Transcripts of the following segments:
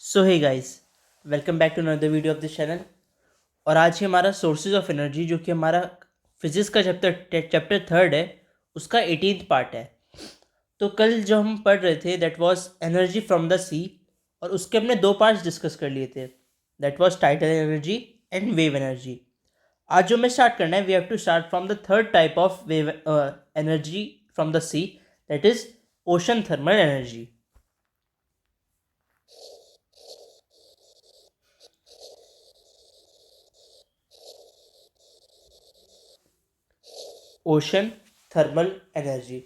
So hey guys, welcome back to another video of this channel. और आज ही हमारा sources of energy जो कि हमारा फिजिक्स का चैप्टर थर्ड है, उसका 18th पार्ट है। तो कल जो हम पढ़ रहे थे that was energy from the sea, और उसके हमने दो पार्ट्स डिस्कस कर लिए थे, that was tidal energy and wave energy. आज जो हमें स्टार्ट करना है, we have to start from the third type of wave energy from the sea, that is ocean thermal energy. Ocean thermal energy.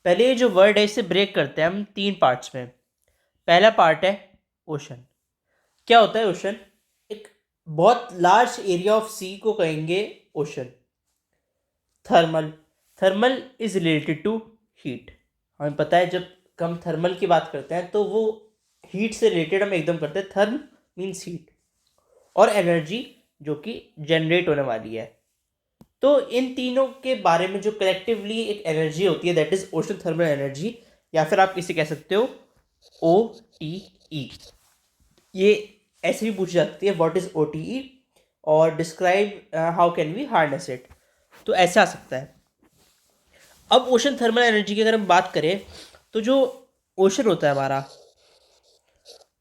पहले ये जो वर्ड है इसे ब्रेक करते हैं हम तीन पार्ट्स में। पहला पार्ट है ओशन। क्या होता है ओशन? एक बहुत लार्ज एरिया ऑफ सी को कहेंगे ocean. Thermal, thermal is related to heat. हमें पता है जब हम थर्मल की बात करते हैं तो वो हीट से रिलेटेड हम एकदम करते हैं। थर्म मीन्स हीट, और एनर्जी जो कि जनरेट होने वाली है। तो इन तीनों के बारे में जो कलेक्टिवली एक एनर्जी होती है that is ocean thermal energy, या फिर आप इसे कह सकते हो ओ टी ई। ये ऐसे भी पूछी जाती है, what is O T E, और describe how can we harness it. तो ऐसा आ सकता है। अब ओशन थर्मल एनर्जी की अगर हम बात करें तो जो ओशन होता है हमारा,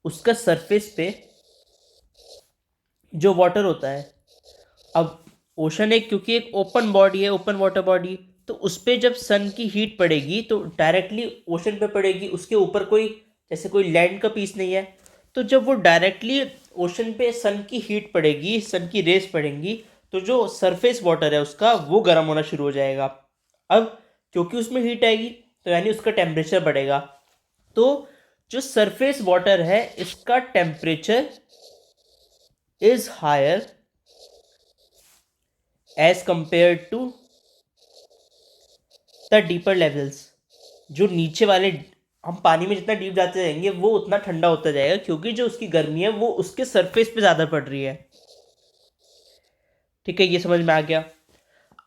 उसका सरफेस पे जो वाटर होता है, अब ओशन एक क्योंकि एक ओपन बॉडी है, ओपन वाटर बॉडी, तो उस पर जब सन की हीट पड़ेगी तो डायरेक्टली ओशन पे पड़ेगी। उसके ऊपर कोई जैसे कोई लैंड का पीस नहीं है, तो जब वो डायरेक्टली ओशन पे सन की हीट पड़ेगी, सन की रेस पड़ेंगी, तो जो सरफेस वाटर है उसका वो गर्म होना शुरू हो जाएगा। अब क्योंकि उसमें हीट आएगी तो यानी उसका टेम्परेचर बढ़ेगा। तो जो सरफेस वाटर है इसका temperature is higher as compare to the deeper levels. जो नीचे वाले, हम पानी में जितना डीप जाते जाएंगे वो उतना ठंडा होता जाएगा, क्योंकि जो उसकी गर्मी है वो उसके सरफेस पे ज़्यादा पड़ रही है। ठीक है, ये समझ में आ गया।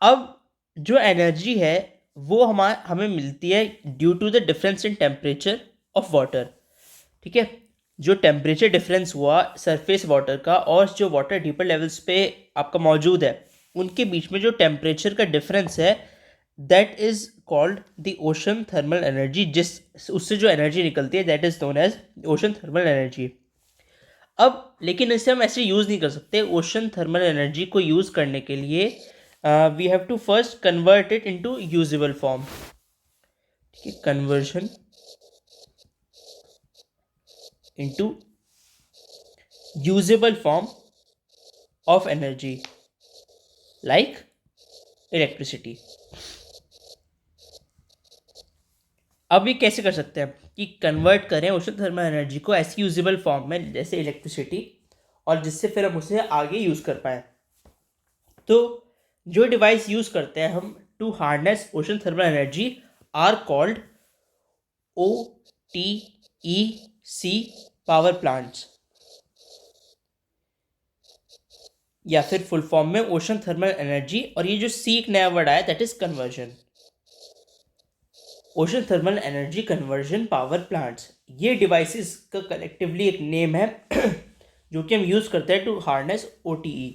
अब जो एनर्जी है वो हमें मिलती है due to the difference in temperature of water. ठीक है, जो टेम्परेचर डिफरेंस हुआ सरफेस वाटर का और जो वाटर डीपर लेवल्स पे आपका मौजूद है, उनके बीच में जो टेम्परेचर का डिफरेंस है that is called the ocean thermal energy. जिस उससे जो एनर्जी निकलती है that is known as ocean thermal energy. अब लेकिन इसे हम ऐसे यूज़ नहीं कर सकते। ओशन थर्मल एनर्जी को यूज़ करने के लिए we have to first convert it into usable form. ठीक है, conversion into usable form of energy like electricity. अब ये कैसे कर सकते हैं कि कन्वर्ट करें ओशन थर्मल एनर्जी को ऐसी यूजेबल फॉर्म में जैसे इलेक्ट्रिसिटी, और जिससे फिर हम उसे आगे यूज़ कर पाए। तो जो डिवाइस यूज़ करते हैं हम to harness ocean thermal energy are called O T E C power plants, या फिर फुल फॉर्म में ओशन थर्मल एनर्जी। और ये जो सी एक नया वर्ड आया that is conversion, ocean thermal energy conversion power plants. ये डिवाइसेस का कलेक्टिवली एक नेम है जो कि हम यूज़ करते हैं to harness O T E.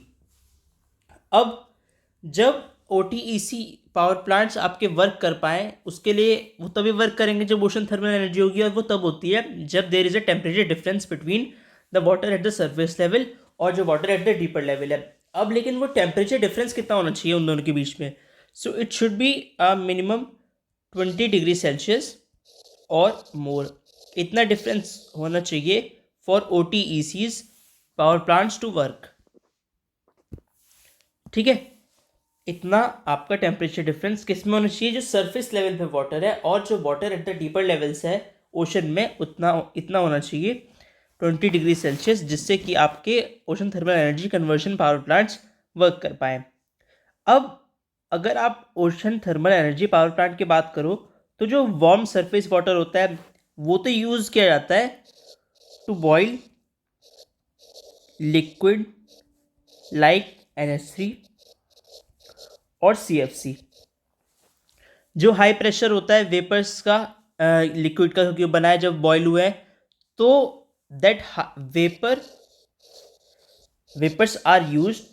अब जब O T E C power plants आपके वर्क कर पाएँ, उसके लिए वो तभी वर्क करेंगे जब ओशन थर्मल एनर्जी होगी, और वो तब होती है जब there is a temperature difference between the water at the surface level और जो water at the deeper level है। अब लेकिन वो टेम्परेचर डिफरेंस कितना होना चाहिए उन दोनों के बीच में? So it should be minimum 20 degree Celsius और मोर। इतना डिफरेंस होना चाहिए for O T E Cs power plants to work. ठीक है, इतना आपका टेम्परेचर डिफरेंस किस में होना चाहिए? जो सरफेस लेवल पे वाटर है और जो water at the deeper levels है ओशन में, उतना इतना होना चाहिए 20 डिग्री सेल्सियस, जिससे कि आपके ocean thermal energy conversion power plants work कर पाए। अब अगर आप ocean thermal energy power plant की बात करो तो जो वार्म सरफेस वाटर होता है वो तो यूज़ किया जाता है to boil liquid like NH3 और CFC। जो हाई प्रेशर होता है वेपर्स का, लिक्विड का, क्योंकि बना है जब बॉयल हुए हैं, तो that vapors are used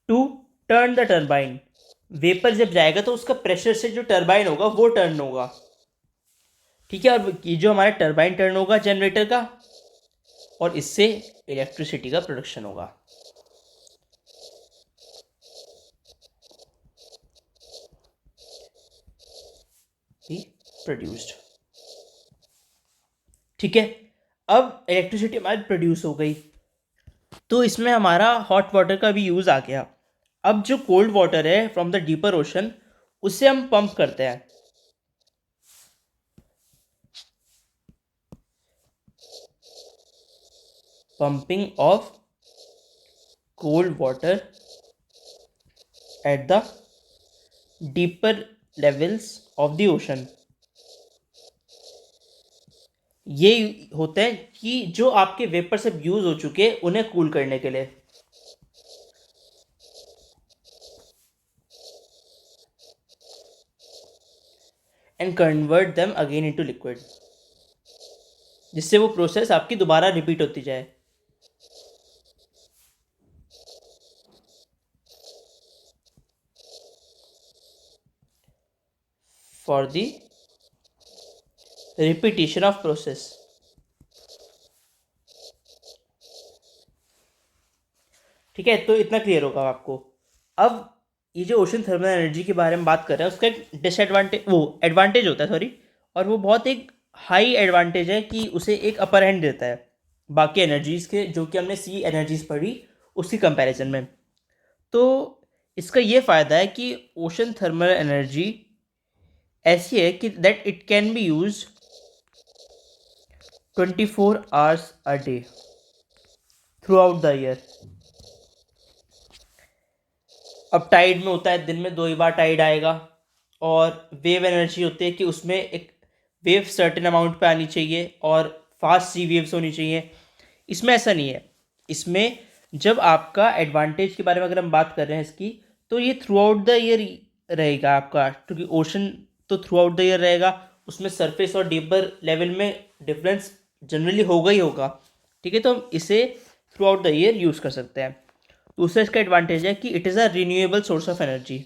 to turn the turbine. Vapour जब जाएगा तो उसका प्रेशर से जो टरबाइन होगा वो टर्न होगा, ठीक है। और ये जो हमारा टरबाइन टर्न होगा जनरेटर का, और इससे इलेक्ट्रिसिटी का प्रोडक्शन होगा। प्रोड्यूस्ड, ठीक है। अब इलेक्ट्रिसिटी हमारी प्रोड्यूस हो गई, तो इसमें हमारा हॉट वाटर का भी यूज़ आ गया। अब जो कोल्ड वाटर है फ्रॉम द डीपर ओशन, उससे हम पंप करते हैं। Pumping of cold water at the deeper levels of the ocean. ये होता है कि जो आपके वेपर से यूज हो चुके हैं उन्हें कूल करने के लिए। And convert them again into liquid, जिससे वो प्रोसेस आपकी दोबारा रिपीट होती जाए। For the repetition of process, ठीक है। तो इतना क्लियर होगा आपको। अब ये जो ओशन थर्मल एनर्जी के बारे में बात कर रहे हैं, उसका एक डिसएडवांटेज, वो एडवांटेज होता है सॉरी, और वो बहुत एक हाई एडवांटेज है कि उसे एक अपर हैंड देता है बाकी एनर्जीज़ के, जो कि हमने सी एनर्जीज़ पढ़ी उसकी कंपैरिजन में। तो इसका ये फ़ायदा है कि ओशन थर्मल एनर्जी ऐसी है कि that it can be use 24 hours a day through out the year. अब टाइड में होता है दिन में 2 ही बार टाइड आएगा, और वेव एनर्जी होती है कि उसमें एक वेव सर्टेन अमाउंट पे आनी चाहिए और फास्ट सी वेव्स होनी चाहिए। इसमें ऐसा नहीं है। इसमें जब आपका एडवांटेज के बारे में अगर हम बात कर रहे हैं इसकी, तो ये थ्रू आउट द ईयर रहेगा आपका, क्योंकि ओशन तो थ्रू आउट द ईयर रहेगा, उसमें सरफेस और डीपर लेवल में डिफरेंस जनरली होगा ही होगा, ठीक है। तो हम इसे through out the year use कर सकते हैं। दूसरा इसका एडवांटेज है कि it is a renewable source of energy,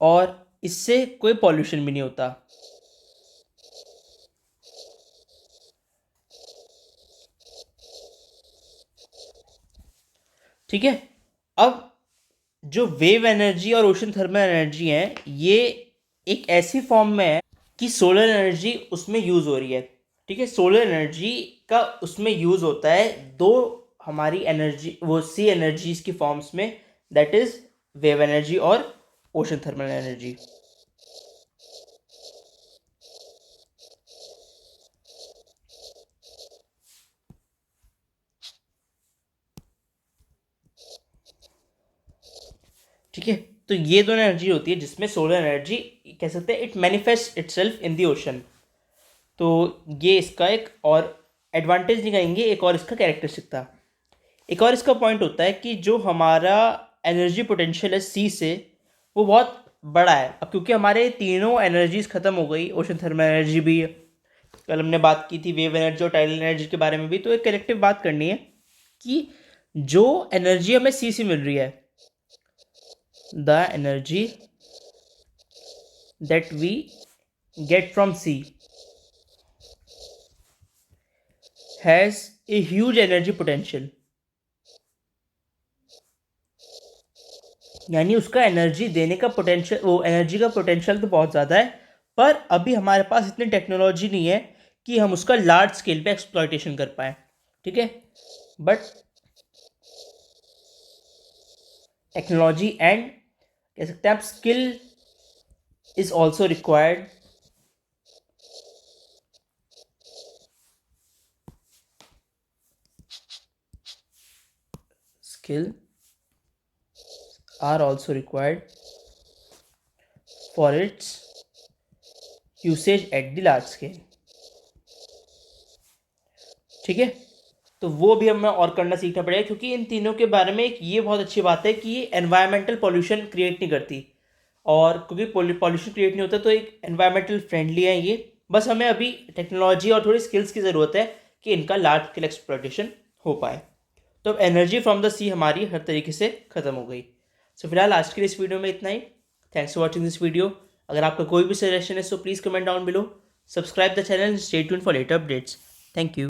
और इससे कोई पॉल्यूशन भी नहीं होता। ठीक है। अब जो वेव एनर्जी और ओशन थर्मल एनर्जी है, ये एक ऐसी फॉर्म में है कि सोलर एनर्जी उसमें यूज़ हो रही है, ठीक है। सोलर एनर्जी का उसमें यूज़ होता है दो हमारी एनर्जी, वो सी एनर्जीज की फॉर्म्स में, दैट इज़ वेव एनर्जी और ओशन थर्मल एनर्जी। ठीक है। तो ये दोनों एनर्जी होती है जिसमें सोलर एनर्जी कह सकते हैं it manifest itself in the ocean. तो ये इसका एक और एडवांटेज नहीं कहेंगे, एक और इसका कैरेक्टरिस्टिक था। एक और इसका पॉइंट होता है कि जो हमारा एनर्जी पोटेंशियल है सी से, वो बहुत बड़ा है। अब क्योंकि हमारे तीनों एनर्जीज ख़त्म हो गई, ओशन थर्मल एनर्जी भी, कल हमने बात की थी वेव एनर्जी और टाइडल एनर्जी के बारे में भी, तो एक कलेक्टिव बात करनी है कि जो एनर्जी हमें सी से मिल रही है, the energy that we get from sea has a huge energy potential, यानी उसका एनर्जी देने का पोटेंशियल, वो एनर्जी का पोटेंशियल तो बहुत ज़्यादा है, पर अभी हमारे पास इतनी टेक्नोलॉजी नहीं है कि हम उसका लार्ज स्केल पे एक्सप्लॉयटेशन कर पाएँ, ठीक है। बट टेक्नोलॉजी एंड कह सकते हैं आप skill is also required skill are also required for its usage at the large scale, ठीक है। तो वो भी हमें और करना सीखना पड़ेगा, क्योंकि इन तीनों के बारे में एक ये बहुत अच्छी बात है कि ये एनवायरमेंटल पॉल्यूशन क्रिएट नहीं करती। और क्योंकि पॉल्यूशन क्रिएट नहीं होता तो एक एनवायरमेंटल फ्रेंडली है ये। बस हमें अभी टेक्नोलॉजी और थोड़ी स्किल्स की ज़रूरत है कि इनका लार्ज स्केल एक्सप्लॉयटेशन हो पाए। तो अब एनर्जी फ्रॉम द सी हमारी हर तरीके से ख़त्म हो गई। सो फिलहाल आज के इस वीडियो में इतना ही। Thanks for watching this video. अगर आपका कोई भी सजेशन है so please comment down below. Subscribe the channel, stay tuned for later updates. Thank you.